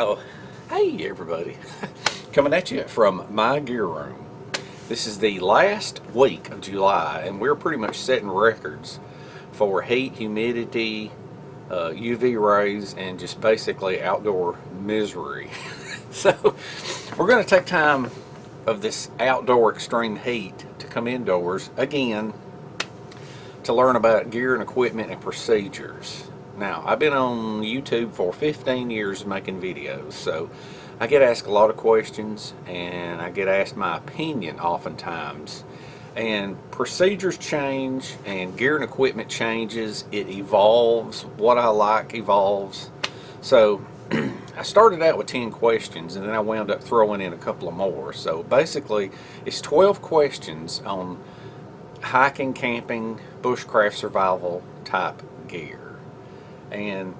Oh, hey everybody. Coming at you from my gear room. This is the last week of July, and we're pretty much setting records for heat, humidity, UV rays, and just basically outdoor misery. So, we're going to take time of this outdoor extreme heat to come indoors again to learn about gear and equipment and procedures. Now, I've been on YouTube for 15 years making videos, so I get asked a lot of questions and I get asked my opinion oftentimes. And procedures change and gear and equipment changes. It evolves. What I like evolves. So I started out with 10 questions and then I wound up throwing in a couple of more. So basically, it's 12 questions on hiking, camping, bushcraft survival type gear. And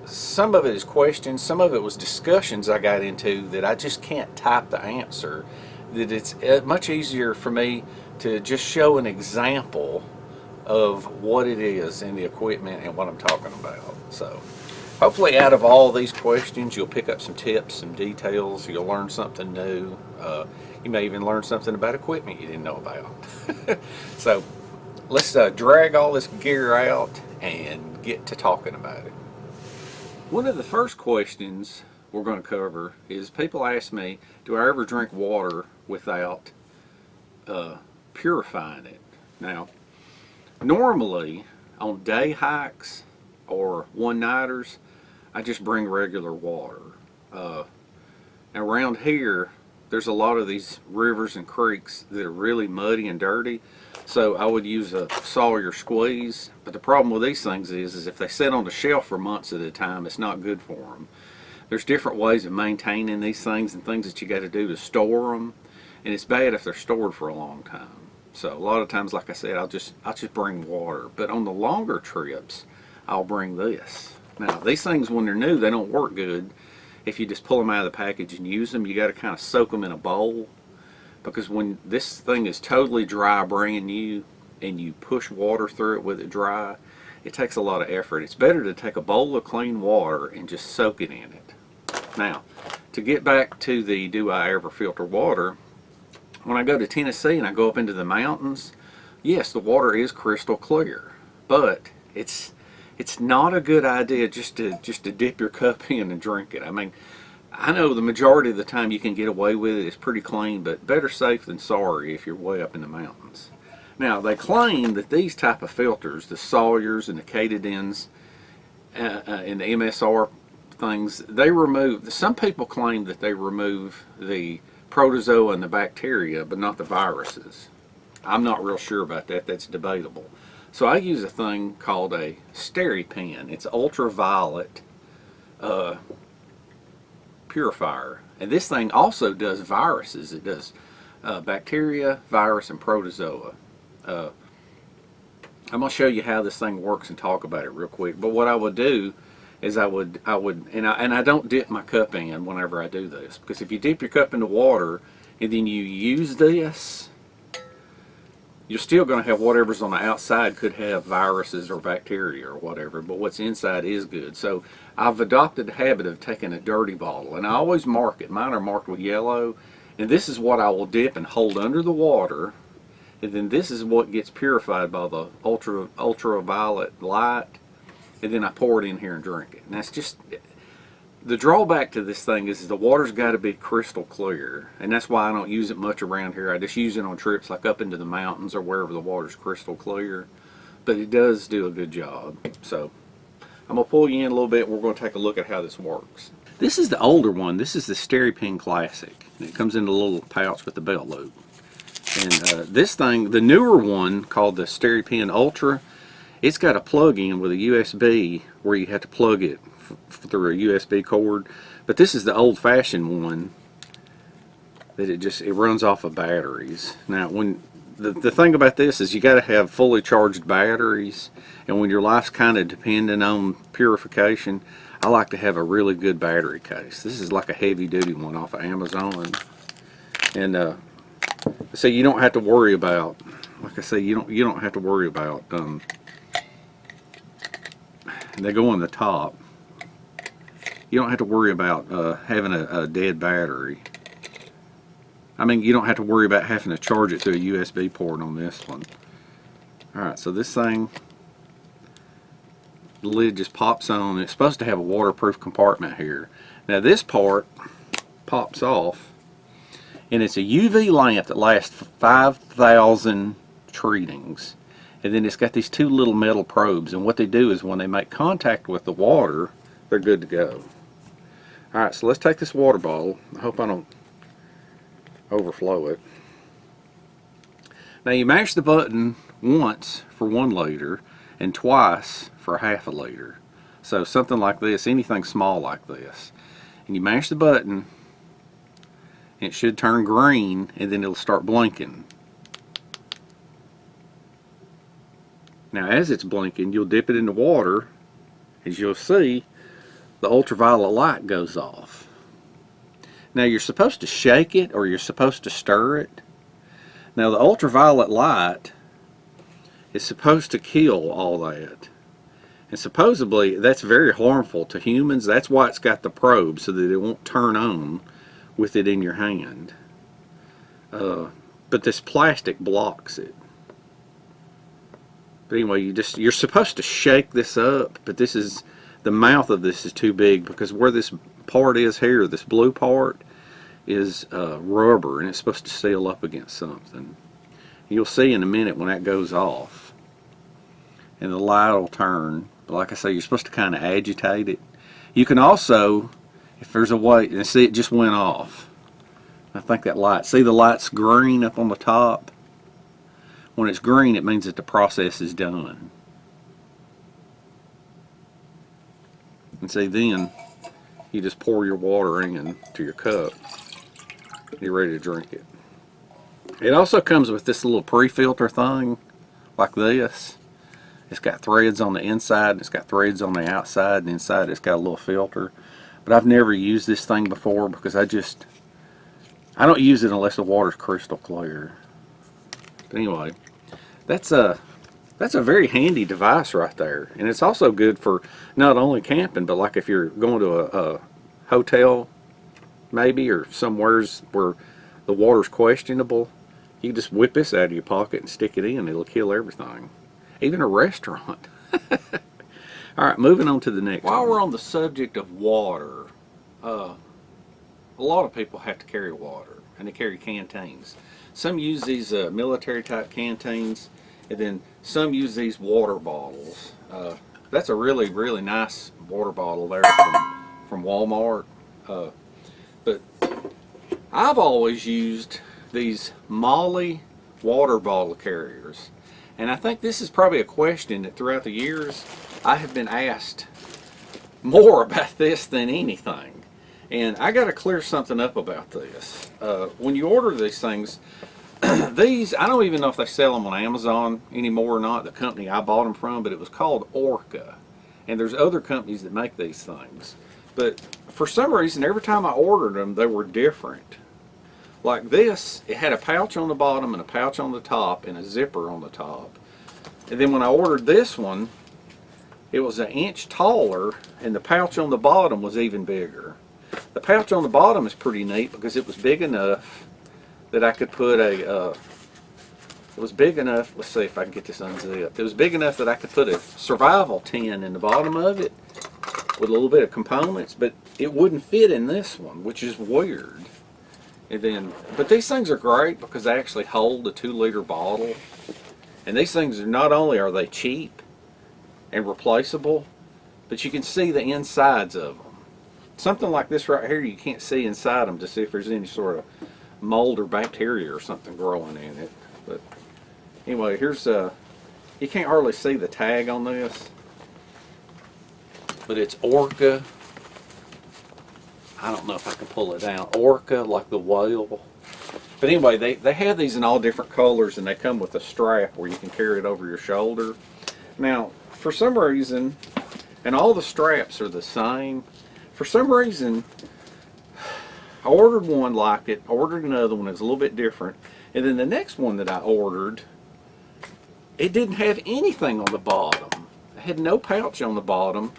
some of it is questions, some of it was discussions I got into that I just can't type the answer. That it's much easier for me to just show an example of what it is in the equipment and what I'm talking about. So hopefully out of all these questions you'll pick up some tips, some details, you'll learn something new. You may even learn something about equipment you didn't know about. So let's drag all this gear out and get to talking about it. One of the first questions we're going to cover is people ask me, do I ever drink water without purifying it? Now, normally on day hikes or one-nighters, I just bring regular water. Around here, there's a lot of these rivers and creeks that are really muddy and dirty, so I would use a Sawyer squeeze. But the problem with these things is if they sit on the shelf for months at a time, it's not good for them. There's different ways of maintaining these things and things that you got to do to store them, and it's bad if they're stored for a long time. So a lot of times, like I said, I'll just bring water. But on the longer trips, I'll bring this. Now these things, when they're new, they don't work good if you just pull them out of the package and use them. You got to kind of soak them in a bowl, because when this thing is totally dry, brand new, and you push water through it with it dry, it takes a lot of effort. It's better to take a bowl of clean water and just soak it in it. Now, to get back to the do I ever filter water, when I go to Tennessee and I go up into the mountains, yes, the water is crystal clear, but it's not a good idea just to dip your cup in and drink it. I mean, I know the majority of the time you can get away with it. It's pretty clean, but better safe than sorry if you're way up in the mountains. Now, they claim that these type of filters, the Sawyers and the Katadins and the MSR things, they remove, some people claim that they remove the protozoa and the bacteria, but not the viruses. I'm not real sure about that. That's debatable. So I use a thing called a SteriPen. It's ultraviolet purifier, and this thing also does viruses. It does bacteria, virus, and protozoa. I'm going to show you how this thing works and talk about it real quick. But what I would do is I don't dip my cup in whenever I do this, because if you dip your cup into water and then you use this, you're still going to have whatever's on the outside could have viruses or bacteria or whatever, but what's inside is good. So I've adopted the habit of taking a dirty bottle, and I always mark it. Mine are marked with yellow, and this is what I will dip and hold under the water, and then this is what gets purified by the ultraviolet light, and then I pour it in here and drink it. And that's just, the drawback to this thing is the water's got to be crystal clear, and that's why I don't use it much around here. I just use it on trips like up into the mountains or wherever the water's crystal clear, but it does do a good job. So I'm going to pull you in a little bit and we're going to take a look at how this works. This is the older one. This is the SteriPen Classic, and it comes in a little pouch with the belt loop. And this thing, the newer one called the SteriPen Ultra, it's got a plug-in with a USB where you have to plug it through a USB cord, but this is the old-fashioned one that it runs off of batteries. Now, when the thing about this is you got to have fully charged batteries, and when your life's kind of dependent on purification, I like to have a really good battery case. This is like a heavy-duty one off of Amazon, and so you don't have to worry about, like I say, you don't have to worry about they go on the top. you don't have to worry about having a dead battery. I mean, you don't have to worry about having to charge it through a USB port on this one. Alright, so this thing, the lid just pops on. It's supposed to have a waterproof compartment here. Now this part pops off, and it's a UV lamp that lasts for 5,000 treatings. And then it's got these two little metal probes, and what they do is when they make contact with the water, they're good to go. Alright, so let's take this water bottle. I hope I don't overflow it. Now you mash the button once for 1 liter and twice for ½ liter. So something like this, anything small like this. And you mash the button, and it should turn green, and then it'll start blinking. Now as it's blinking, you'll dip it in the water. As you'll see, the ultraviolet light goes off. Now you're supposed to shake it, or you're supposed to stir it. Now the ultraviolet light is supposed to kill all that. And supposedly that's very harmful to humans. That's why it's got the probe, so that it won't turn on with it in your hand. But this plastic blocks it. But anyway, you're supposed to shake this up, but this is, the mouth of this is too big, because where this part is here, this blue part, is rubber, and it's supposed to seal up against something. You'll see in a minute when that goes off, and the light will turn. But like I say, you're supposed to kind of agitate it. You can also, if there's a way, and see it just went off. I think that light, see the light's green up on the top? When it's green, it means that the process is done. And see, then you just pour your water in to your cup. You're ready to drink it. It also comes with this little pre-filter thing, like this. It's got threads on the inside, and it's got threads on the outside, and inside it's got a little filter. But I've never used this thing before, because I don't use it unless the water's crystal clear. But anyway, that's a very handy device right there. And it's also good for not only camping, but like if you're going to a hotel maybe, or somewheres where the water's questionable, you just whip this out of your pocket and stick it in. It'll kill everything. Even a restaurant. Alright, moving on to the next one. While we're on the subject of water, a lot of people have to carry water, and they carry canteens. Some use these military type canteens, and then some use these water bottles. That's a really, really nice water bottle there from Walmart. But I've always used these Molly water bottle carriers. And I think this is probably a question that throughout the years I have been asked more about this than anything. And I got to clear something up about this. When you order these things, these, I don't even know if they sell them on Amazon anymore or not, the company I bought them from, but it was called Orca. And there's other companies that make these things. But for some reason, every time I ordered them, they were different. Like this, it had a pouch on the bottom and a pouch on the top and a zipper on the top. And then when I ordered this one, it was 1 inch taller, and the pouch on the bottom was even bigger. The pouch on the bottom is pretty neat because it was big enough that I could put it was big enough, let's see if I can get this unzipped. It was big enough that I could put a survival tin in the bottom of it with a little bit of components, but it wouldn't fit in this one, which is weird. And then, but these things are great because they actually hold a 2-liter bottle. And these things are, not only are they cheap and replaceable, but you can see the insides of them. Something like this right here, you can't see inside them to see if there's any sort of mold or bacteria or something growing in it. But anyway, here's you can't hardly see the tag on this, but it's Orca. I don't know if I can pull it down. Orca, like the whale. But anyway, they have these in all different colors, and they come with a strap where you can carry it over your shoulder. Now, for some reason, and all the straps are the same, for some reason, I ordered one like it, I ordered another one that's a little bit different, and then the next one that I ordered, it didn't have anything on the bottom. It had no pouch on the bottom,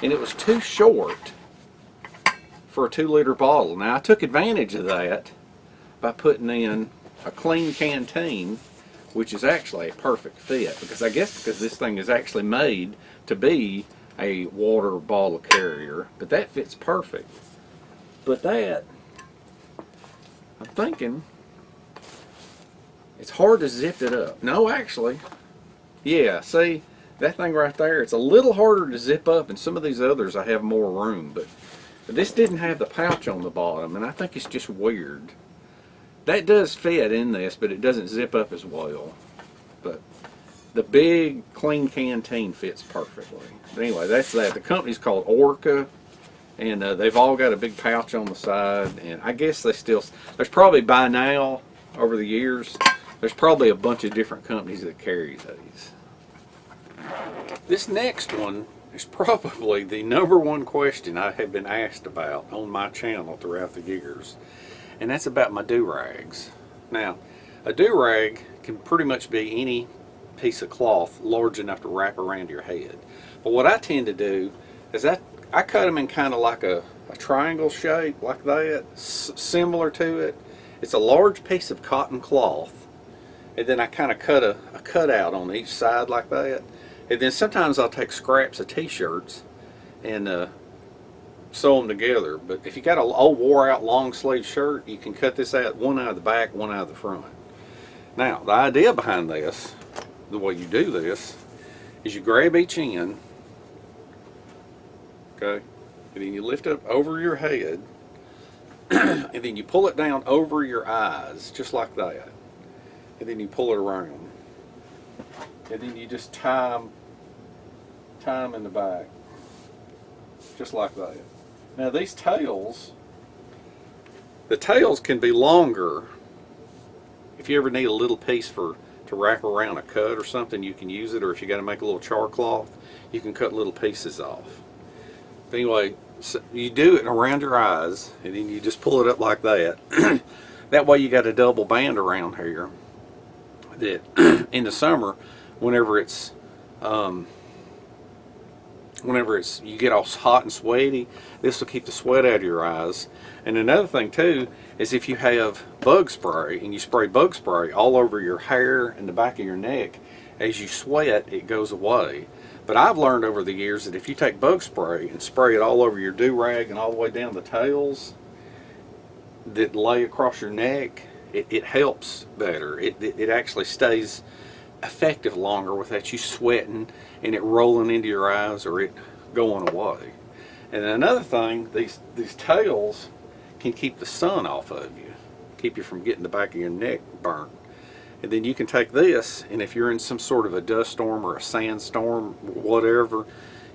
and it was too short. for a 2-liter bottle. Now I took advantage of that by putting in a clean canteen, which is actually a perfect fit, because I guess because this thing is actually made to be a water bottle carrier, but that fits perfect. But that, I'm thinking, it's hard to zip it up. No, actually, yeah, see, that thing right there, it's a little harder to zip up, and some of these others I have more room, but this didn't have the pouch on the bottom, and I think it's just weird. That does fit in this, but it doesn't zip up as well. But the big clean canteen fits perfectly. But anyway, that's that. The company's called Orca, and they've all got a big pouch on the side, and I guess they still, there's probably by now, over the years, there's probably a bunch of different companies that carry these. This next one is probably the #1 question I have been asked about on my channel throughout the years, and that's about my do-rags. Now, a do-rag can pretty much be any piece of cloth large enough to wrap around your head. But what I tend to do is I cut them in kind of like a triangle shape, like that, similar to it. It's a large piece of cotton cloth, and then I kind of cut a cutout on each side like that. And then sometimes I'll take scraps of t-shirts and sew them together. But if you got an old wore out long sleeve shirt, you can cut this out, one out of the back, one out of the front. Now, the idea behind this, the way you do this, is you grab each end, okay, and then you lift up over your head, and then you pull it down over your eyes, just like that. And then you pull it around. And then you just tie them in the back, just like that. Now these tails, the tails can be longer. If you ever need a little piece to wrap around a cut or something, you can use it, or if you got to make a little char cloth, you can cut little pieces off. But anyway, so you do it around your eyes, and then you just pull it up like that. That way you got a double band around here that in the summer, whenever you get all hot and sweaty, this will keep the sweat out of your eyes. And another thing too is if you have bug spray and you spray bug spray all over your hair and the back of your neck, as you sweat it goes away. But I've learned over the years that if you take bug spray and spray it all over your do-rag and all the way down the tails that lay across your neck, it helps better. It actually stays effective longer without you sweating and it rolling into your eyes or it going away. And another thing, these tails can keep the sun off of you, keep you from getting the back of your neck burnt. And then you can take this, and if you're in some sort of a dust storm or a sandstorm, whatever,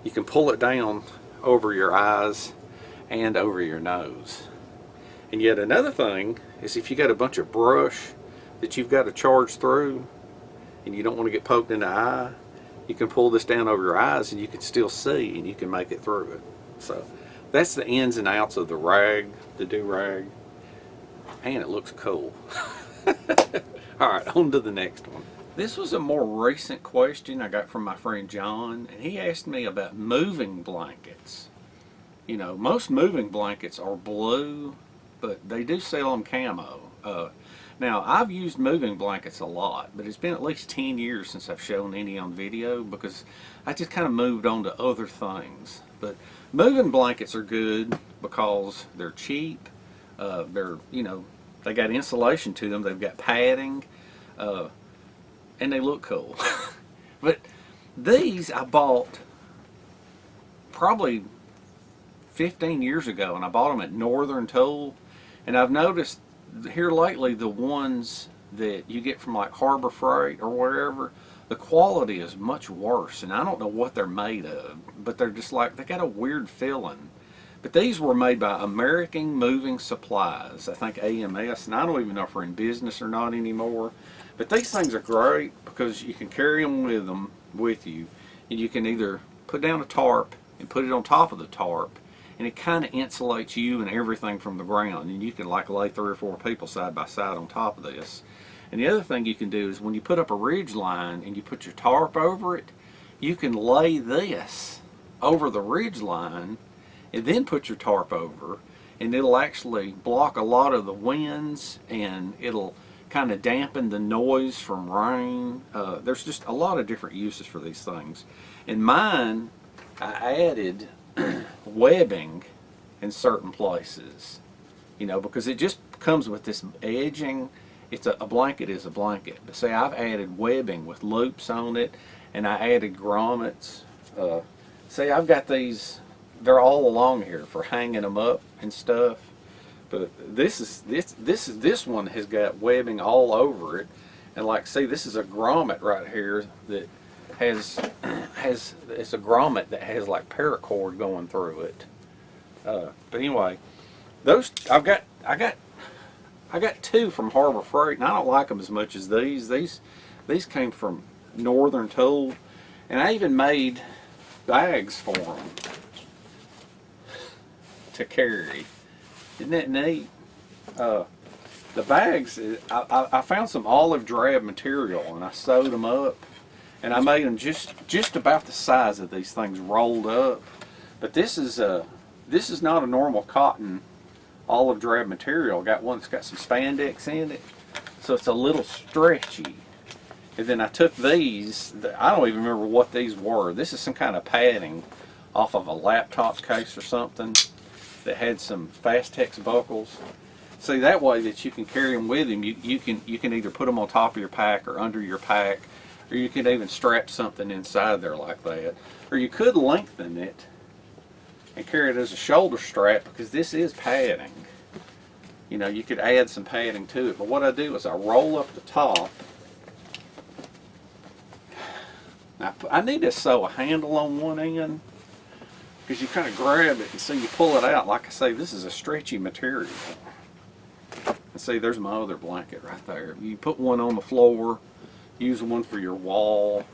you can pull it down over your eyes and over your nose. And yet another thing is if you got a bunch of brush that you've got to charge through and you don't want to get poked in the eye, you can pull this down over your eyes and you can still see and you can make it through it. So that's the ins and outs of the rag, the do-rag, and it looks cool. Alright, on to the next one. This was a more recent question I got from my friend John, and he asked me about moving blankets. You know, most moving blankets are blue, but they do sell them camo. Now, I've used moving blankets a lot, but it's been at least 10 years since I've shown any on video because I just kind of moved on to other things. But moving blankets are good because they're cheap. They're, you know, they got insulation to them. They've got padding, and they look cool. But these I bought probably 15 years ago, and I bought them at Northern Tool. And I've noticed here lately the ones that you get from like Harbor Freight or wherever, the quality is much worse. And I don't know what they're made of, but they're just like, they got a weird feeling. But these were made by American Moving Supplies, I think AMS, and I don't even know if we're in business or not anymore. But these things are great because you can carry them with you, and you can either put down a tarp and put it on top of the tarp, and it kind of insulates you and everything from the ground, and you can like lay 3 or 4 people side by side on top of this. And the other thing you can do is when you put up a ridge line and you put your tarp over it, you can lay this over the ridge line and then put your tarp over, and it'll actually block a lot of the winds, and it'll kind of dampen the noise from rain. There's just a lot of different uses for these things. In mine, I added webbing in certain places, you know, because it just comes with this edging. It's a blanket is a blanket, but see, I've added webbing with loops on it, and I added grommets. See, I've got these, they're all along here for hanging them up and stuff. But this one has got webbing all over it, and like, see, this is a grommet right here that has it's a grommet that has like paracord going through it. But anyway, those I got two from Harbor Freight, and I don't like them as much as these. These came from Northern Tool, and I even made bags for them to carry. Isn't that neat? The bags, I found some olive drab material, and I sewed them up, and I made them just about the size of these things rolled up. But this is not a normal cotton olive drab material. I got one that's got some spandex in it, so it's a little stretchy. And then I took these, I don't even remember what these were. This is some kind of padding off of a laptop case or something that had some Fastex buckles. See, that way that you can carry them with you. You can either put them on top of your pack or under your pack, or you can even strap something inside there like that. Or you could lengthen it and carry it as a shoulder strap, because this is padding. You know, you could add some padding to it. But what I do is I roll up the top. Now, I need to sew a handle on one end, because you kind of grab it and see, you pull it out. Like I say, this is a stretchy material. And see, there's my other blanket right there. You put one on the floor, use one for your wall,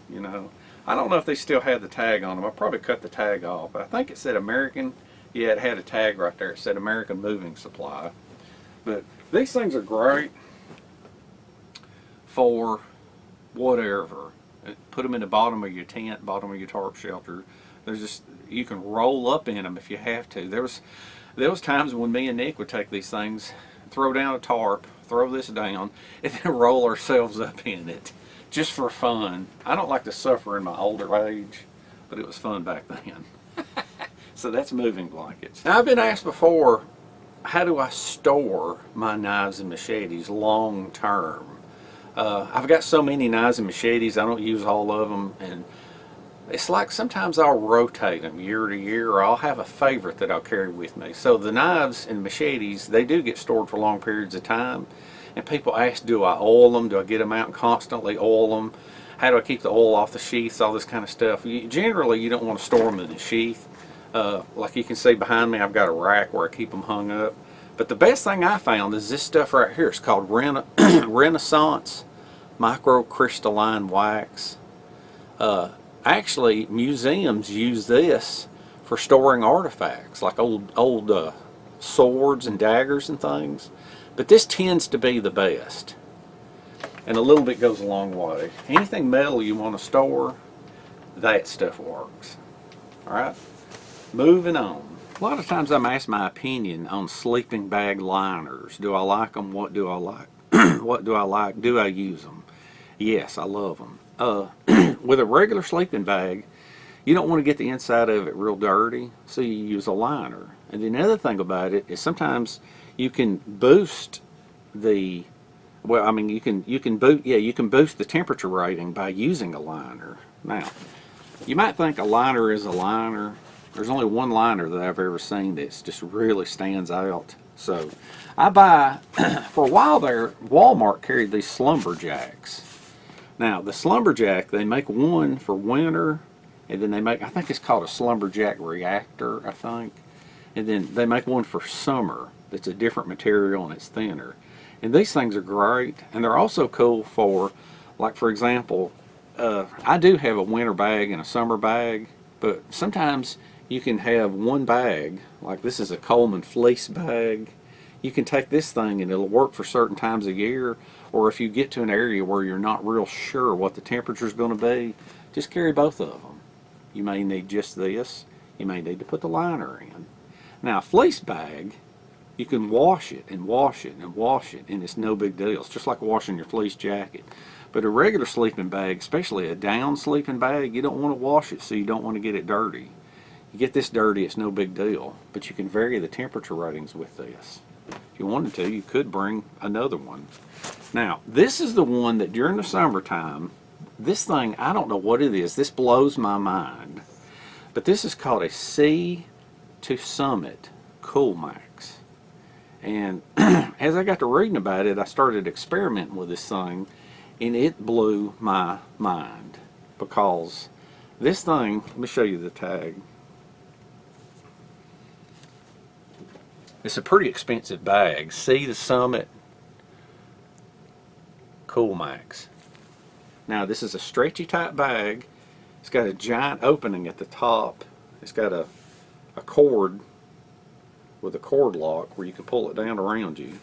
you know. I don't know if they still had the tag on them. I probably cut the tag off. But I think it said American. Yeah, it had a tag right there. It said American Moving Supply. But these things are great for whatever. Put them in the bottom of your tent, bottom of your tarp shelter. There's just, you can roll up in them if you have to. There was times when me and Nick would take these things, throw down a tarp, throw this down, and then roll ourselves up in it, just for fun. I don't like to suffer in my older age, but it was fun back then. So that's moving blankets. Now, I've been asked before, how do I store my knives and machetes long term? I've got so many knives and machetes, I don't use all of them, and it's like sometimes I'll rotate them year to year, or I'll have a favorite that I'll carry with me. So the knives and machetes, they do get stored for long periods of time. And people ask, do I oil them? Do I get them out and constantly oil them? How do I keep the oil off the sheaths? All this kind of stuff. Generally, you don't want to store them in the sheath. Like you can see behind me, I've got a rack where I keep them hung up. But the best thing I found is this stuff right here. It's called Renaissance Microcrystalline Wax. Actually, museums use this for storing artifacts, like old swords and daggers and things. But this tends to be the best, and a little bit goes a long way. Anything metal you want to store, that stuff works. Alright, moving on. A lot of times I'm asked my opinion on sleeping bag liners. Do I like them? What do I like? What do I like? Do I use them? Yes, I love them. With a regular sleeping bag, you don't want to get the inside of it real dirty, so you use a liner. And the other thing about it is sometimes you can boost the, well, I mean, you can boost the temperature rating by using a liner. Now, you might think a liner is a liner. There's only one liner that I've ever seen that just really stands out. So I buy, for a while there, Walmart carried these Slumberjacks. Now, the Slumberjack, they make one for winter, and then they make, I think it's called a Slumberjack Reactor, I think. And then they make one for summer that's a different material and it's thinner. And these things are great, and they're also cool for, like for example, I do have a winter bag and a summer bag, but sometimes you can have one bag, like this is a Coleman fleece bag. You can take this thing and it'll work for certain times of year, or if you get to an area where you're not real sure what the temperature is going to be, just carry both of them. You may need just this, you may need to put the liner in. Now a fleece bag, you can wash it and wash it and wash it, and it's no big deal. It's just like washing your fleece jacket. But a regular sleeping bag, especially a down sleeping bag, you don't want to wash it, so you don't want to get it dirty. You get this dirty, it's no big deal, but you can vary the temperature ratings with this. If you wanted to, you could bring another one. Now, this is the one that during the summertime, this thing, I don't know what it is, this blows my mind, but this is called a Sea to Summit Cool Max. And as I got to reading about it, I started experimenting with this thing, and it blew my mind, because this thing, let me show you the tag. It's a pretty expensive bag. Sea to Summit Cool Max. Now this is a stretchy type bag. It's got a giant opening at the top. It's got a cord with a cord lock where you can pull it down around you.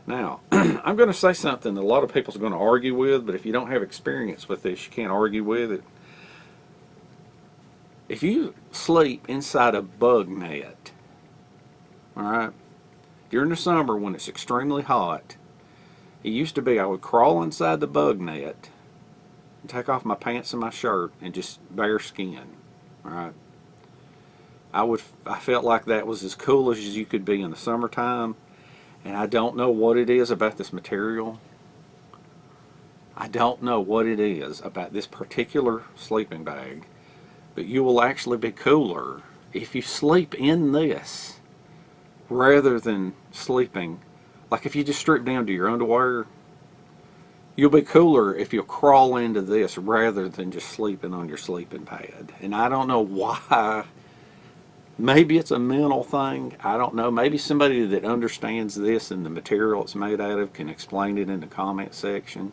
Now, I'm going to say something that a lot of people are going to argue with, but if you don't have experience with this, you can't argue with it. If you sleep inside a bug net, alright, during the summer when it's extremely hot, it used to be I would crawl inside the bug net and take off my pants and my shirt and just bare skin. Alright, I felt like that was as cool as you could be in the summertime, and I don't know what it is about this material. I don't know what it is about this particular sleeping bag, but you will actually be cooler if you sleep in this rather than sleeping, like if you just strip down to your underwear, you'll be cooler if you crawl into this rather than just sleeping on your sleeping pad. And I don't know why. Maybe it's a mental thing. I don't know. Maybe somebody that understands this and the material it's made out of can explain it in the comment section.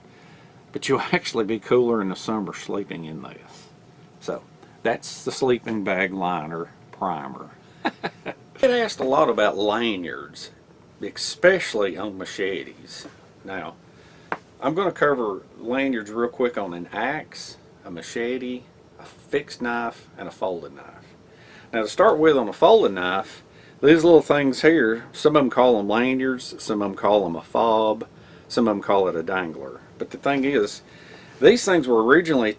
But you'll actually be cooler in the summer sleeping in this. So that's the sleeping bag liner primer. Get asked a lot about lanyards, especially on machetes. Now, I'm going to cover lanyards real quick on an axe, a machete, a fixed knife, and a folded knife. Now, to start with, on a folded knife, these little things here, some of them call them lanyards, some of them call them a fob, some of them call it a dangler. But the thing is, these things were originally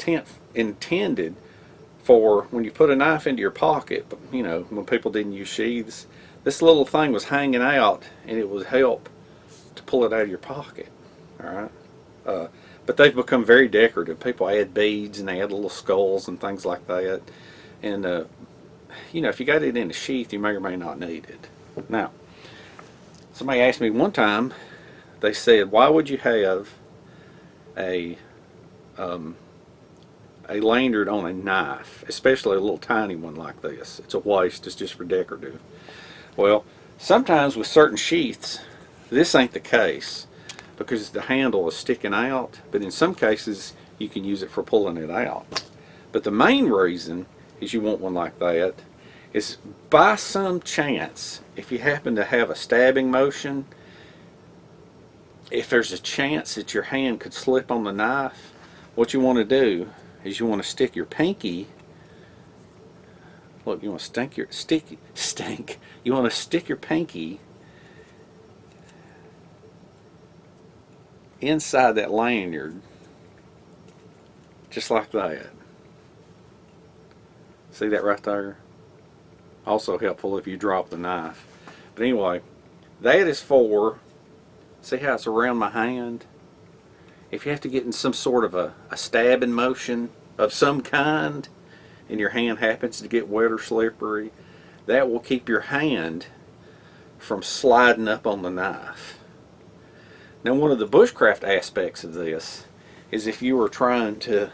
intended for when you put a knife into your pocket, but you know, when people didn't use sheaths, this little thing was hanging out and it would help to pull it out of your pocket. Alright, but they've become very decorative. People add beads and they add little skulls and things like that, and you know, if you got it in a sheath, you may or may not need it. Now, somebody asked me one time, they said, why would you have a lanyard on a knife, especially a little tiny one like this? It's a waste, it's just for decorative. Well, sometimes with certain sheaths, this ain't the case because the handle is sticking out, but in some cases you can use it for pulling it out. But the main reason is you want one like that is, by some chance, if you happen to have a stabbing motion, if there's a chance that your hand could slip on the knife, what you want to do is you want to stick your pinky, look, you want to you want to stick your pinky inside that lanyard, just like that. See that right there? Also helpful if you drop the knife. But anyway, that is for, see how it's around my hand? If you have to get in some sort of a stabbing motion of some kind and your hand happens to get wet or slippery, that will keep your hand from sliding up on the knife. Now, one of the bushcraft aspects of this is if you were trying to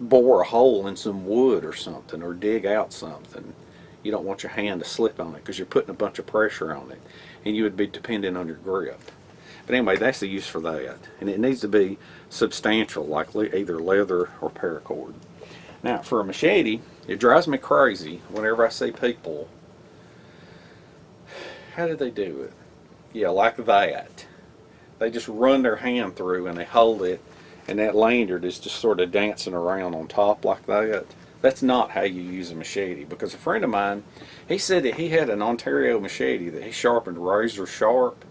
bore a hole in some wood or something, or dig out something, you don't want your hand to slip on it because you're putting a bunch of pressure on it and you would be dependent on your grip. But anyway, that's the use for that, and it needs to be substantial, like either leather or paracord. Now, for a machete, it drives me crazy whenever I see people, how do they do it? Yeah, like that. They just run their hand through and they hold it, and that lanyard is just sort of dancing around on top like that. That's not how you use a machete, because a friend of mine, he said that he had an Ontario machete that he sharpened razor sharp,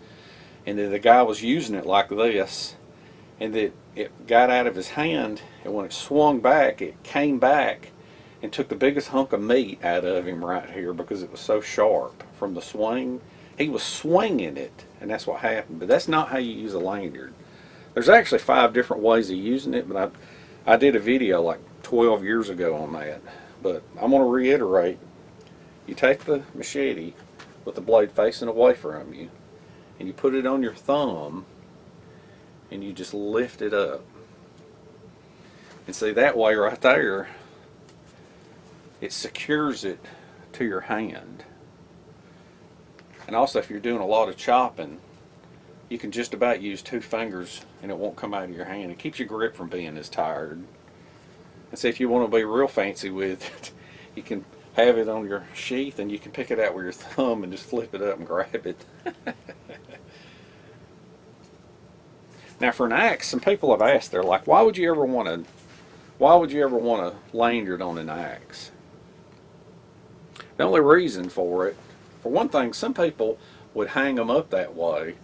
and that the guy was using it like this, and that it got out of his hand, and when it swung back, it came back and took the biggest hunk of meat out of him right here because it was so sharp from the swing. He was swinging it, and that's what happened. But that's not how you use a lanyard. There's actually 5 different ways of using it, but I did a video like 12 years ago on that. But I'm going to reiterate. You take the machete with the blade facing away from you, and you put it on your thumb, and you just lift it up. And see, that way right there, it secures it to your hand. And also, if you're doing a lot of chopping, you can just about use 2 fingers and it won't come out of your hand. It keeps your grip from being as tired. And see, if you want to be real fancy with it, you can have it on your sheath and you can pick it out with your thumb and just flip it up and grab it. Now for an axe, some people have asked, they're like, why would you ever want a lanyard on an axe? The only reason for it, for one thing, some people would hang them up that way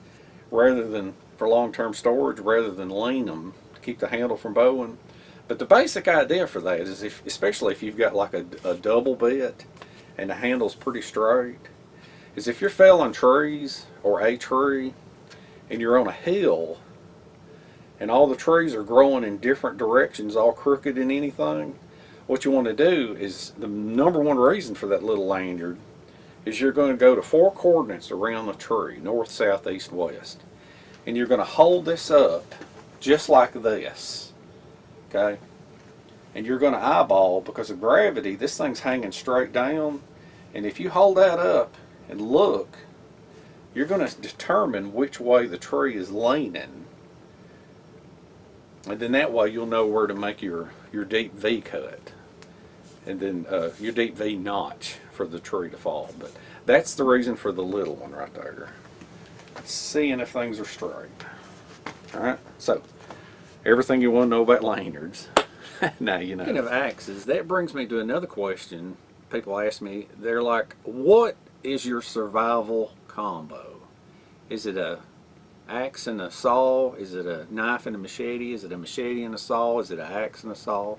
rather than for long-term storage, rather than lean them to keep the handle from bowing. But the basic idea for that is, especially if you've got like a double bit and the handle's pretty straight, is if you're felling trees or a tree and you're on a hill and all the trees are growing in different directions, all crooked and anything, what you want to do is, the number one reason for that little lanyard is you're going to go to 4 coordinates around the tree, north, south, east, west. And you're going to hold this up just like this, okay? And you're going to eyeball, because of gravity, this thing's hanging straight down. And if you hold that up and look, you're going to determine which way the tree is leaning. And then that way you'll know where to make your deep V cut. And then your deep V notch for the tree to fall. But that's the reason for the little one right there. Seeing if things are straight. Alright, so everything you want to know about lanyards. Now you know. Speaking of axes, that brings me to another question. People ask me, they're like, what is your survival combo? Is it a axe and a saw? Is it a knife and a machete? Is it a machete and a saw? Is it an axe and a saw?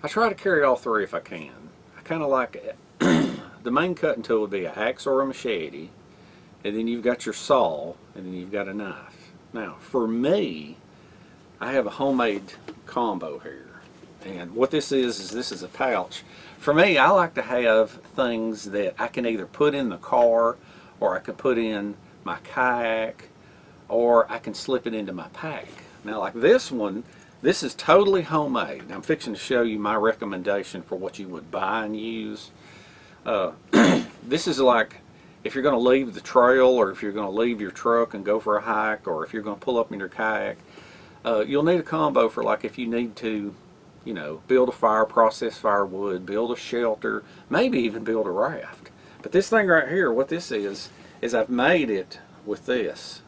I try to carry all 3 if I can. I kind of like it. The main cutting tool would be an axe or a machete, and then you've got your saw, and then you've got a knife. Now, for me, I have a homemade combo here. And what this is this is a pouch. For me, I like to have things that I can either put in the car, or I can put in my kayak, or I can slip it into my pack. Now, like this one, this is totally homemade. I'm fixing to show you my recommendation for what you would buy and use. This is like, if you're going to leave the trail, or if you're going to leave your truck and go for a hike, or if you're going to pull up in your kayak, you'll need a combo for, like, if you need to, you know, build a fire, process firewood, build a shelter, maybe even build a raft. But this thing right here, what this is I've made it with this,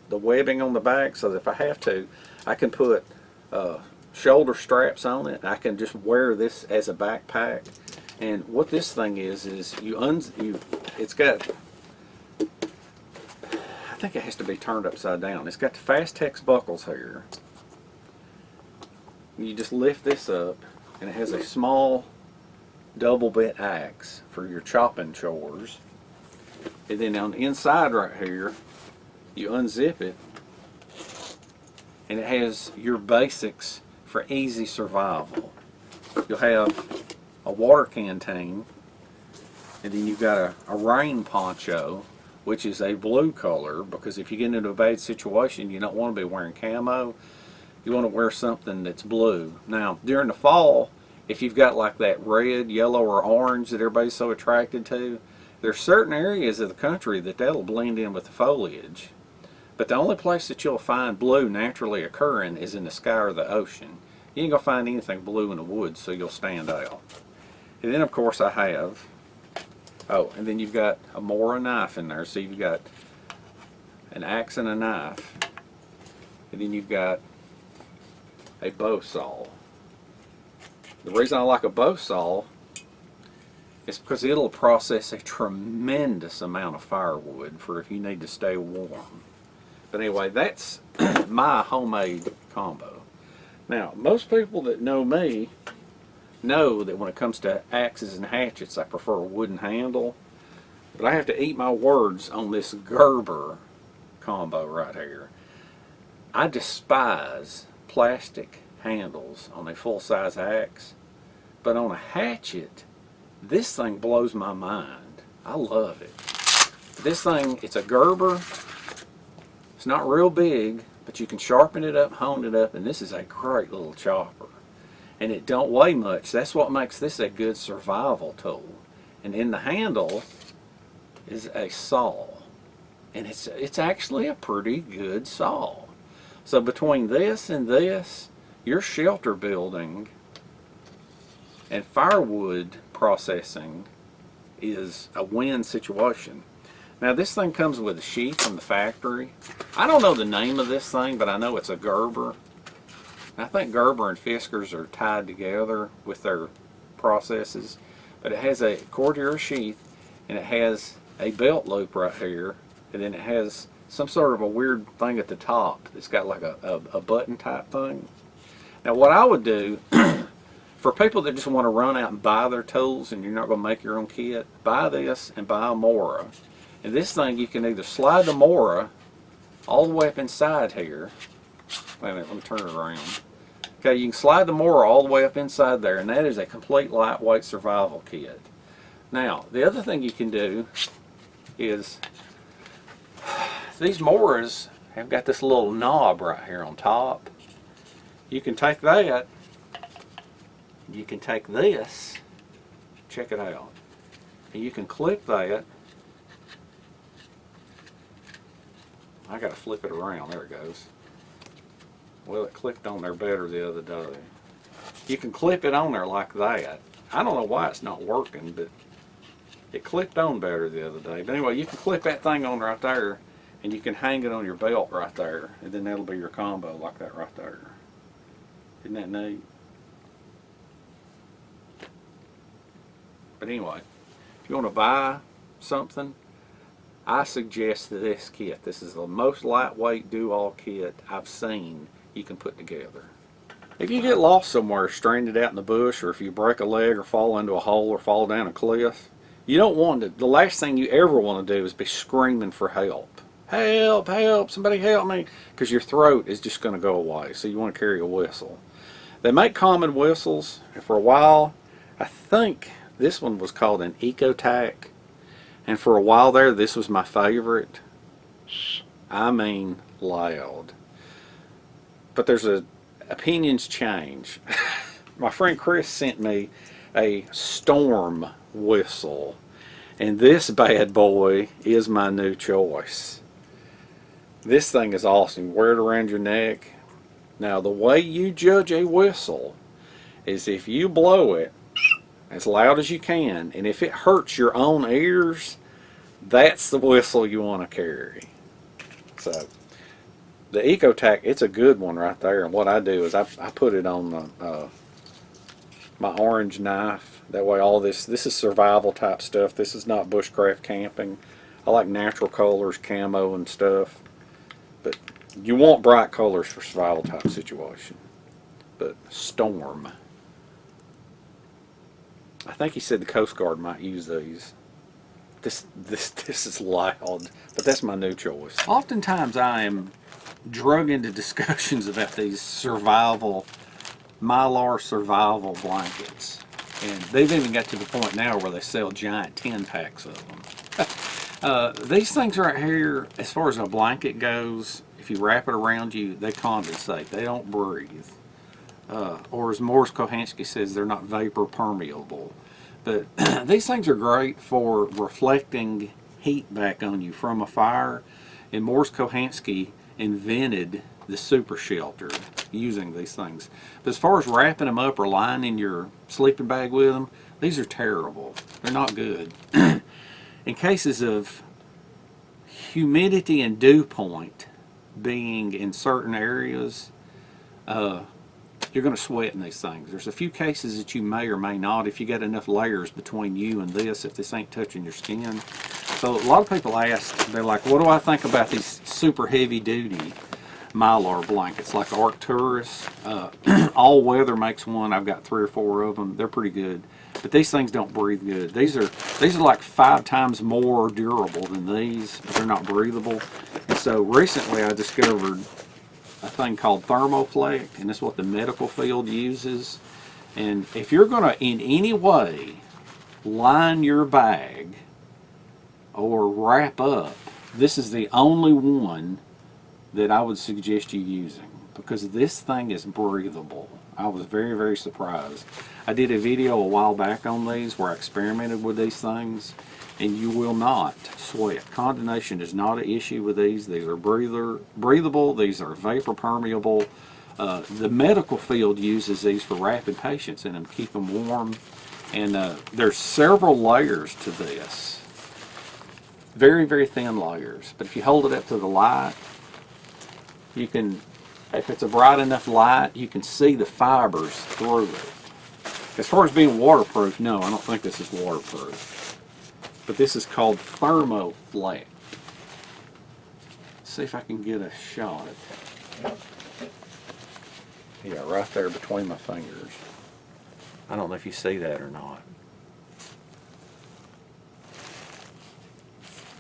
the webbing on the back, so that if I have to, I can put shoulder straps on it. I can just wear this as a backpack. And what this thing is it's got, I think it has to be turned upside down. It's got the Fast-Tex buckles here. You just lift this up, and it has a small double bit axe for your chopping chores. And then on the inside right here, you unzip it, and it has your basics for easy survival. You'll have a water canteen, and then you've got a rain poncho, which is a blue color, because if you get into a bad situation, you don't want to be wearing camo. You want to wear something that's blue. Now, during the fall, if you've got like that red, yellow, or orange that everybody's so attracted to, there's certain areas of the country that'll blend in with the foliage. But the only place that you'll find blue naturally occurring is in the sky or the ocean. You ain't gonna find anything blue in the woods, so you'll stand out. And then, of course, I have, and then you've got a Mora knife in there. So you've got an axe and a knife, and then you've got a bow saw. The reason I like a bow saw is because it'll process a tremendous amount of firewood for if you need to stay warm. But anyway, that's my homemade combo. Now, most people that know me know that when it comes to axes and hatchets, I prefer a wooden handle. But I have to eat my words on this Gerber combo right here. I despise plastic handles on a full-size axe, but on a hatchet, this thing blows my mind. I love it. This thing, it's a Gerber. It's not real big, but you can sharpen it up, hone it up, and this is a great little chopper. And it don't weigh much. That's what makes this a good survival tool. And in the handle is a saw. And it's actually a pretty good saw. So between this and this, your shelter building and firewood processing is a win situation. Now this thing comes with a sheath from the factory. I don't know the name of this thing, but I know it's a Gerber. I think Gerber and Fiskars are tied together with their processes. But it has a Cordura sheath, and it has a belt loop right here, and then it has some sort of a weird thing at the top. It's got like a button type thing. Now what I would do, for people that just want to run out and buy their tools and you're not going to make your own kit, buy this and buy a Mora. And this thing, you can either slide the Mora all the way up inside here. Wait a minute, let me turn it around. Okay, you can slide the Mora all the way up inside there, and that is a complete lightweight survival kit. Now, the other thing you can do is, these Moras have got this little knob right here on top. You can take that, you can take this, check it out, and you can clip that. I gotta flip it around, there it goes. Well, it clicked on there better the other day. You can clip it on there like that. I don't know why it's not working, but it clipped on better the other day. But anyway, you can clip that thing on right there, and you can hang it on your belt right there, and then that'll be your combo like that right there. Isn't that neat? But anyway, if you want to buy something, I suggest this kit. This is the most lightweight do-all kit I've seen you can put together. If you get lost somewhere, stranded out in the bush, or if you break a leg or fall into a hole or fall down a cliff, you don't want to, the last thing you ever want to do is be screaming for help. Help, help, somebody help me, because your throat is just going to go away, so you want to carry a whistle. They make common whistles, and for a while, I think this one was called an Ecotac, and for a while there, this was my favorite. I mean, loud. But there's opinions change. My friend Chris sent me a Storm whistle, and this bad boy is my new choice. This thing is awesome. You wear it around your neck. Now, the way you judge a whistle is if you blow it as loud as you can, and if it hurts your own ears, that's the whistle you want to carry. So the Ecotac, it's a good one right there, and what I do is I put it on my orange knife. That way all this is survival type stuff. This is not bushcraft camping. I like natural colors, camo and stuff, but you want bright colors for survival type situation. But Storm, I think he said the Coast Guard might use these. This is loud, but that's my new choice. Oftentimes I am drug into discussions about these Mylar survival blankets, and they've even got to the point now where they sell giant 10 packs of them. These things right here, as far as a blanket goes, if you wrap it around you, they condensate. They don't breathe. Or as Morris Kohansky says, they're not vapor permeable. But these things are great for reflecting heat back on you from a fire. And Morris Kohansky invented the super shelter using these things. But as far as wrapping them up or lying in your sleeping bag with them, these are terrible. They're not good. In cases of humidity and dew point being in certain areas, you're going to sweat in these things. There's a few cases that you may or may not if you got enough layers between you and this, if this ain't touching your skin. So a lot of people ask, they're like, what do I think about these super heavy duty Mylar blankets like Arcturus? All Weather makes one. I've got 3 or 4 of them. They're pretty good. But these things don't breathe good. These are like 5 times more durable than these, but they're not breathable. And so recently I discovered a thing called Thermoflex, and it's what the medical field uses. And if you're going to in any way line your bag or wrap up, this is the only one that I would suggest you using, because this thing is breathable. I was very, very surprised. I did a video a while back on these where I experimented with these things, and you will not sweat. Condensation is not an issue with these. These are breathable. These are vapor permeable. The medical field uses these for wrapping patients in them, keep them warm. And there's several layers to this. Very, very thin layers. But if you hold it up to the light, you can, if it's a bright enough light, you can see the fibers through it. As far as being waterproof, no, I don't think this is waterproof. But this is called Thermoflex. See if I can get a shot. Yeah, right there between my fingers. I don't know if you see that or not.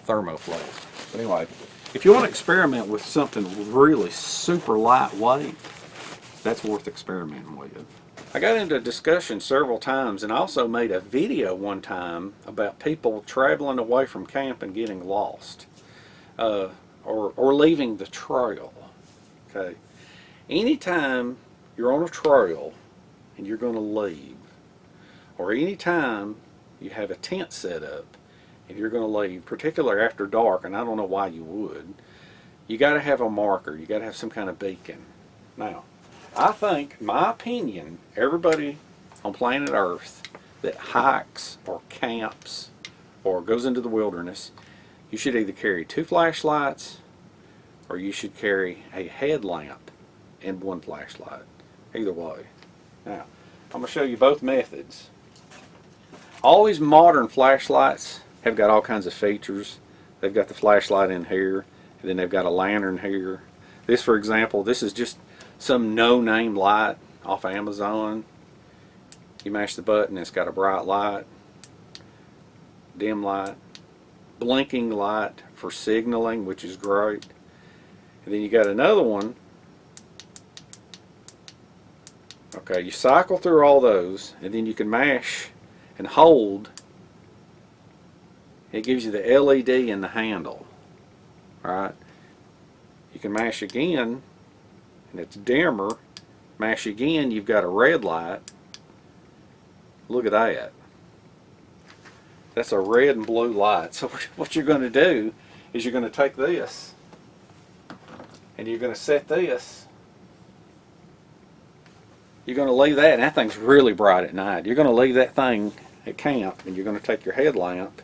Thermoflex. But anyway, if you want to experiment with something really super lightweight, that's worth experimenting with. I got into a discussion several times, and I also made a video one time about people traveling away from camp and getting lost, or leaving the trail. Okay, anytime you're on a trail and you're going to leave, or anytime you have a tent set up and you're going to leave, particularly after dark, and I don't know why you would, you got to have a marker. You got to have some kind of beacon. Now, I think, in my opinion, everybody on planet Earth that hikes or camps or goes into the wilderness, you should either carry 2 flashlights or you should carry a headlamp and 1 flashlight. Either way. Now, I'm going to show you both methods. All these modern flashlights have got all kinds of features. They've got the flashlight in here, and then they've got a lantern here. This, for example, this is just some no-name light off Amazon. You mash the button, it's got a bright light, dim light, blinking light for signaling, which is great. And then you got another one. Okay, you cycle through all those, and then you can mash and hold. It gives you the LED in the handle. Alright? You can mash again, and it's dimmer. Mash again, you've got a red light. Look at that. That's a red and blue light. So what you're going to do is you're going to take this and you're going to set this. You're going to leave that, and that thing's really bright at night. You're going to leave that thing at camp, and you're going to take your headlamp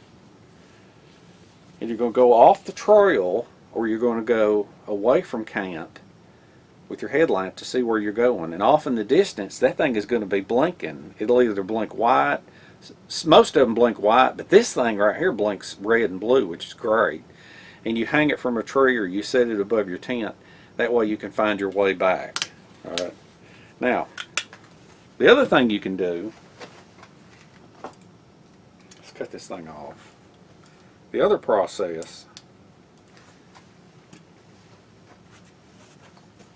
and you're going to go off the trail, or you're going to go away from camp with your headlamp to see where you're going. And off in the distance, that thing is going to be blinking. It'll either blink white. Most of them blink white, but this thing right here blinks red and blue, which is great. And you hang it from a tree or you set it above your tent. That way you can find your way back. All right. Now, the other thing you can do, let's cut this thing off. The other process,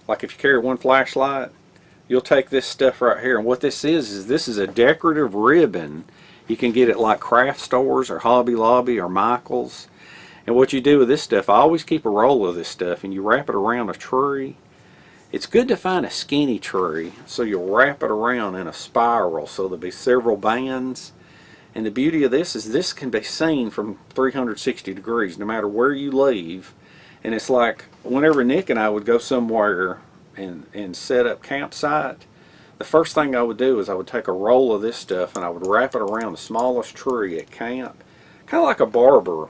like if you carry 1 flashlight, you'll take this stuff right here, and what this is this is a decorative ribbon. You can get it like craft stores or Hobby Lobby or Michael's. And what you do with this stuff, I always keep a roll of this stuff, and you wrap it around a tree. It's good to find a skinny tree, so you'll wrap it around in a spiral, so there'll be several bands. And the beauty of this is this can be seen from 360 degrees, no matter where you leave. And it's like whenever Nick and I would go somewhere and set up campsite, the first thing I would do is I would take a roll of this stuff and I would wrap it around the smallest tree at camp. Kind of like a barber,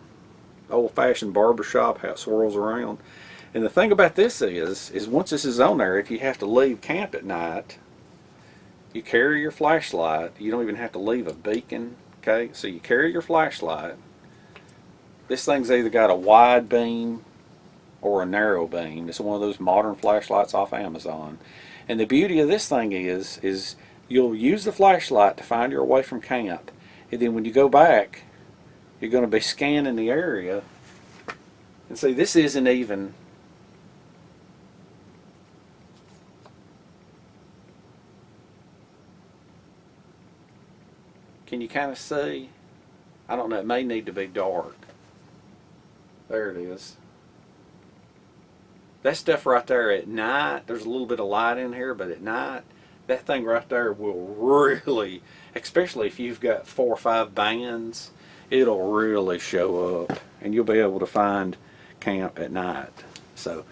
old-fashioned barber shop, how it swirls around. And the thing about this is once this is on there, if you have to leave camp at night, you carry your flashlight. You don't even have to leave a beacon. Okay, so you carry your flashlight. This thing's either got a wide beam or a narrow beam. It's one of those modern flashlights off Amazon. And the beauty of this thing is you'll use the flashlight to find your way from camp. And then when you go back, you're going to be scanning the area. And see, this isn't even... Can you kind of see? I don't know, it may need to be dark. There it is. That stuff right there at night, there's a little bit of light in here, but at night, that thing right there will really, especially if you've got 4 or 5 bands, it'll really show up, and you'll be able to find camp at night. So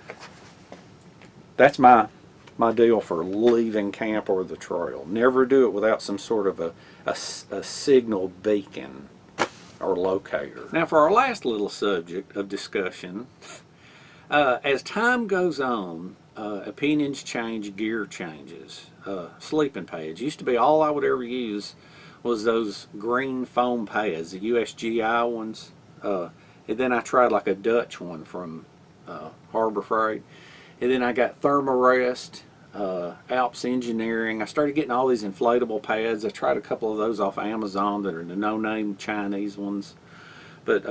that's my deal for leaving camp or the trail. Never do it without some sort of a signal beacon or locator. Now for our last little subject of discussion, as time goes on, opinions change, gear changes. Sleeping pads used to be all I would ever use was those green foam pads, the USGI ones. And then I tried like a Dutch one from Harbor Freight. And then I got Thermarest, Alps Engineering. I started getting all these inflatable pads. I tried a couple of those off Amazon that are the no-name Chinese ones. But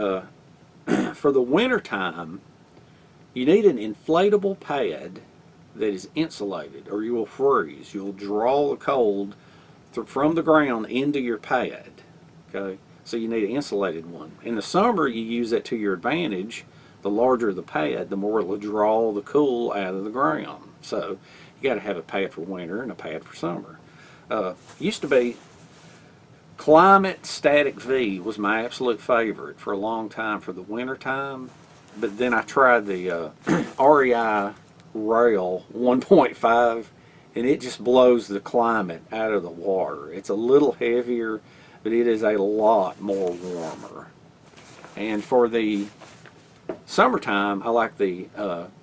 for the winter time, you need an inflatable pad that is insulated, or you will freeze. You'll draw the cold from the ground into your pad. Okay, so you need an insulated one. In the summer, you use that to your advantage. The larger the pad, the more it will draw the cool out of the ground. So you got to have a pad for winter and a pad for summer. Used to be Climate Static V was my absolute favorite for a long time for the winter time. But then I tried the REI Rail 1.5, and it just blows the climate out of the water. It's a little heavier, but it is a lot more warmer. And for the summertime, I like the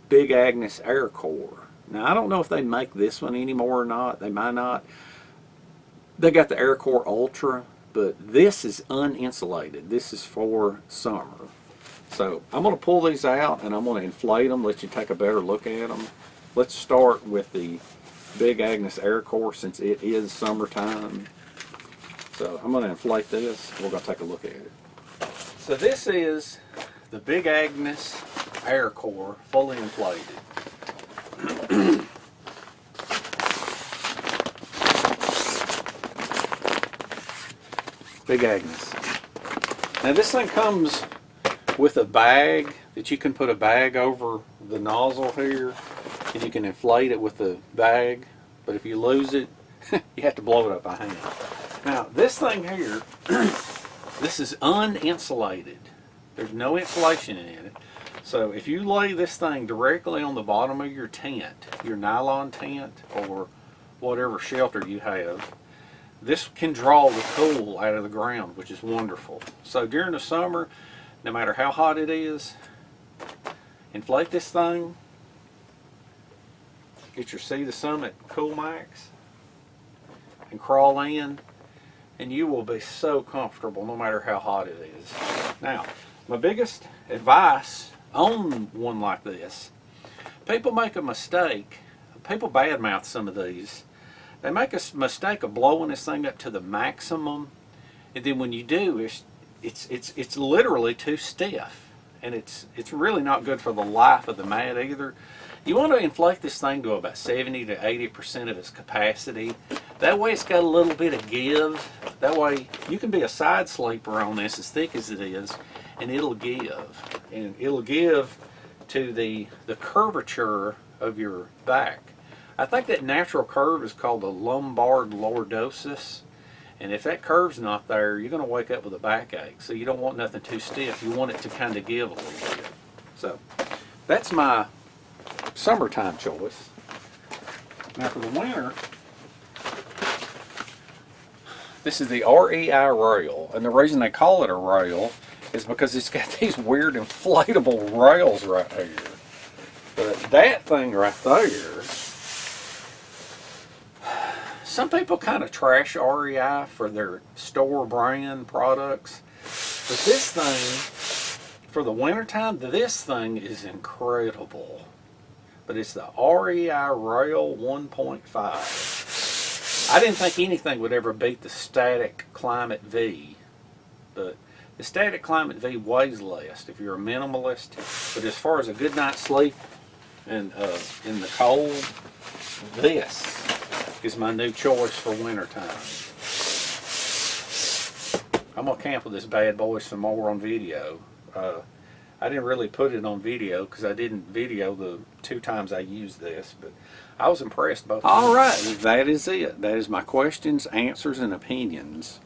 Big Agnes Air Core. Now, I don't know if they make this one anymore or not. They might not. They got the Air Core Ultra, but this is uninsulated. This is for summer. So I'm going to pull these out and I'm going to inflate them, let you take a better look at them. Let's start with the Big Agnes Air Core since it is summertime. So I'm going to inflate this. We're going to take a look at it. So this is the Big Agnes Air Core fully inflated. Big Agnes. Now this thing comes with a bag that you can put a bag over the nozzle here, and you can inflate it with the bag, but if you lose it, you have to blow it up by hand. Now this thing here, this is uninsulated. There's no insulation in it. So if you lay this thing directly on the bottom of your tent, your nylon tent or whatever shelter you have, this can draw the cool out of the ground, which is wonderful. So during the summer, no matter how hot it is, inflate this thing, get your Sea to Summit Cool Max, and crawl in, and you will be so comfortable no matter how hot it is. Now, my biggest advice on one like this, people make a mistake, people badmouth some of these, they make a mistake of blowing this thing up to the maximum, and then when you do, it's literally too stiff, and it's really not good for the life of the mat either. You want to inflate this thing to about 70 to 80% of its capacity. That way it's got a little bit of give. That way you can be a side sleeper on this as thick as it is, and it'll give. And it'll give to the curvature of your back. I think that natural curve is called the lumbar lordosis. And if that curve's not there, you're going to wake up with a backache. So you don't want nothing too stiff. You want it to kind of give a little bit. So that's my summertime choice. Now for the winter, this is the REI rail. And the reason they call it a rail is because it's got these weird inflatable rails right here. But that thing right there some people kind of trash REI for their store brand products, but this thing, for the wintertime, this thing is incredible. But it's the REI Rail 1.5. I didn't think anything would ever beat the Static Climate V, but the Static Climate V weighs less if you're a minimalist. But as far as a good night's sleep and in the cold, this is my new choice for wintertime. I'm gonna camp with this bad boy some more on video. I didn't really put it on video because I didn't video the 2 times I used this, but I was impressed both times. All right, that is it. That is my questions, answers, and opinions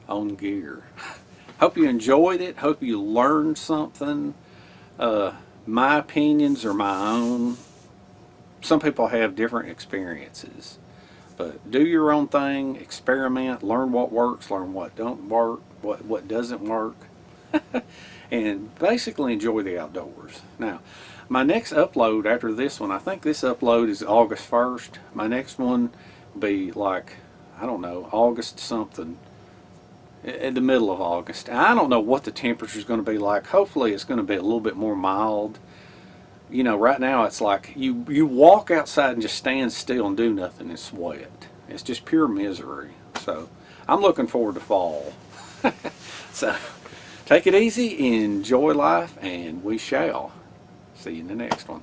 on gear. Hope you enjoyed it. Hope you learned something. My opinions are my own. Some people have different experiences, but do your own thing, experiment, learn what works, learn what don't work, what doesn't work. And basically enjoy the outdoors. Now, my next upload after this one, I think this upload is August 1st. My next one will be like, I don't know, August something, in the middle of August. I don't know what the temperature is going to be like. Hopefully it's going to be a little bit more mild. You know, right now it's like you walk outside and just stand still and do nothing and sweat. It's just pure misery. So I'm looking forward to fall. So take it easy, enjoy life, and we shall see you in the next one.